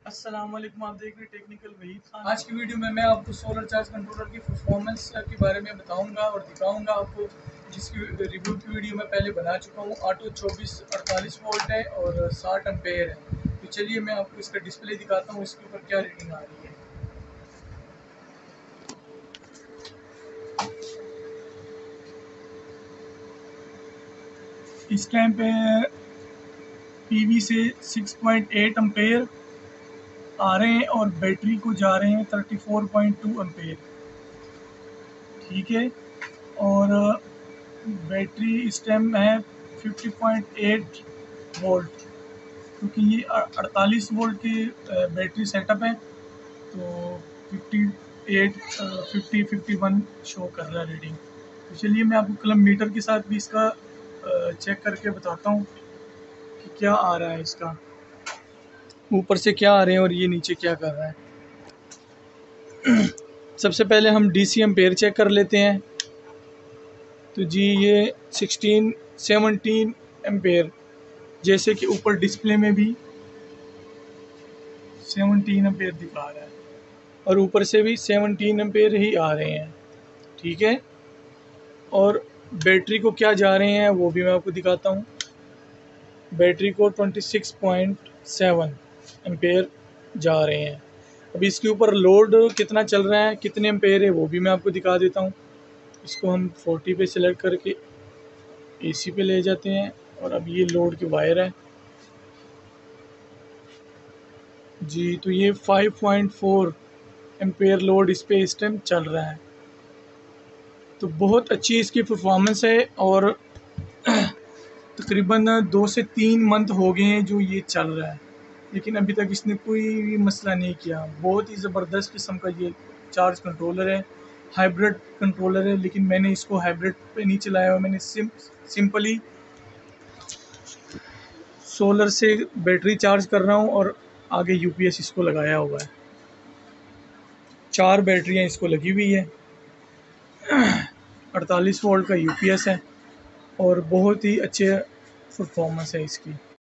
अस्सलाम वालेकुम, आप देख रहे टेक्निकल वहीद खान। आज की वीडियो में मैं आपको सोलर चार्ज कंट्रोलर की परफॉर्मेंस के बारे में बताऊंगा और दिखाऊंगा आपको, जिसकी रिव्यू की वीडियो मैं पहले बना चुका हूं। ऑटो 2448 वोल्ट है और 60 एम्पेयर है। तो चलिए मैं आपको इसका डिस्प्ले दिखाता हूं, इसके ऊपर क्या रीडिंग आ रही है। इस टाइम पे पीवी से 6.8 एम्पेयर आ रहे हैं और बैटरी को जा रहे हैं 34.2 एम्पेयर। ठीक है, और बैटरी इस टाइम है 50.8 वोल्ट, क्योंकि ये 48 वोल्ट की बैटरी सेटअप है। तो 51 शो कर रहा है रीडिंग। तो चलिए मैं आपको किलोमीटर के साथ भी इसका चेक करके बताता हूँ कि क्या आ रहा है, इसका ऊपर से क्या आ रहे हैं और ये नीचे क्या कर रहा है। सबसे पहले हम डीसी एम्पेयर चेक कर लेते हैं। तो जी ये 17 एम्पेयर, जैसे कि ऊपर डिस्प्ले में भी 17 एम्पेयर दिखा रहा है और ऊपर से भी 17 एम्पेयर ही आ रहे हैं। ठीक है, और बैटरी को क्या जा रहे हैं वो भी मैं आपको दिखाता हूँ। बैटरी को 26.7 एम्पेयर जा रहे हैं। अब इसके ऊपर लोड कितना चल रहा है, कितने एम्पेयर है, वो भी मैं आपको दिखा देता हूँ। इसको हम 40 पे सिलेक्ट करके एसी पे ले जाते हैं और अब ये लोड की वायर है जी। तो ये 5.4 एम्पेयर लोड इस पे इस टाइम चल रहा है। तो बहुत अच्छी इसकी परफॉर्मेंस है और तकरीबन 2 से 3 मंथ हो गए हैं जो ये चल रहा है, लेकिन अभी तक इसने कोई भी मसला नहीं किया। बहुत ही ज़बरदस्त किस्म का ये चार्ज कंट्रोलर है, हाइब्रिड कंट्रोलर है। लेकिन मैंने इसको हाइब्रिड पे नहीं चलाया हुआ, मैंने सिंपली सोलर से बैटरी चार्ज कर रहा हूँ और आगे यूपीएस इसको लगाया हुआ है। 4 बैटरियाँ इसको लगी हुई है, 48 वोल्ट का यूपीएस है और बहुत ही अच्छे परफॉर्मेंस है इसकी।